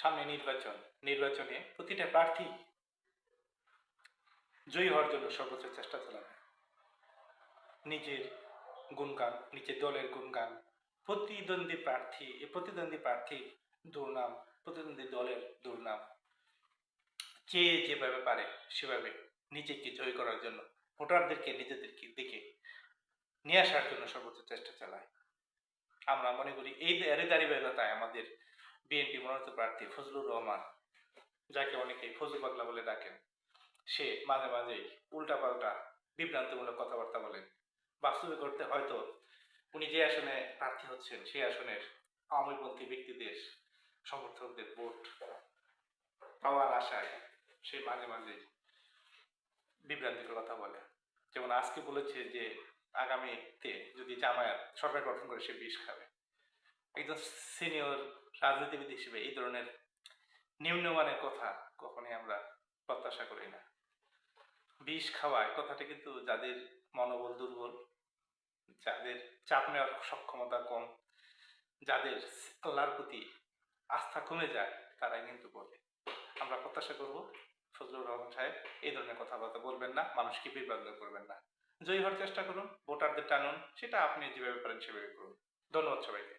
সামনে নির্বাচনে প্রতিটা প্রার্থী জয়ী হওয়ার জন্য সর্বোচ্চ চেষ্টা চালাবে। নিজের গুণগান, নিজের দলের গুণগান, প্রতিদ্বন্দ্বী প্রার্থীর দুর্নাম, প্রতিদ্বন্দ্বী দলের দুর্নাম, যে যেভাবে পারে সেভাবে নিজেকে জয় করার জন্য, ভোটারদেরকে নিজেদেরকে দিকে নিয়ে আসার জন্য সর্বোচ্চ চেষ্টা চালায়। আমরা মনে করি এর ধারাবাহিকতায় আমাদের বিএনপি মনোনীত প্রার্থী ফজলুর রহমান, যাকে অনেকে ফজলু পাগলা বলে ডাকেন, সে মাঝে মাঝেই উল্টাপাল্টা বিভ্রান্তিমূলক কথাবার্তা বলেন। বাস্তবে করতে হয়তো উনি যে আসনে প্রার্থী হচ্ছেন সেই আসনের আওয়ামীপন্থী ব্যক্তিদের সমর্থকদের ভোট পাওয়ার আশায় সে মাঝে মাঝে বিভ্রান্তিকর কথা বলে। যেমন আজকে বলেছে যে আগামীতে যদি জামায়াত সরকার গঠন করে সে বিষ খাবে। একজন সিনিয়র রাজনীতিবিদ হিসেবে এই ধরনের নিম্নমানের কথা কখনোই আমরা প্রত্যাশা করি না। বিষ খাওয়ায় কথাটা কিন্তু যাদের মনোবল দুর্বল, যাদের চাপ নেওয়ার সক্ষমতা কম, যাদের আল্লাহর প্রতি আস্থা কমে যায়, তারাই কিন্তু বলে। আমরা প্রত্যাশা করব ফজলুর রহমান সাহেব এই ধরনের কথাবার্তা বলবেন না, মানুষকে বিভ্রান্ত করবেন না। জয়ী হওয়ার চেষ্টা করুন, ভোটারদের টানুন, সেটা আপনি যেভাবে পারেন সেভাবে করুন। ধন্যবাদ সবাইকে।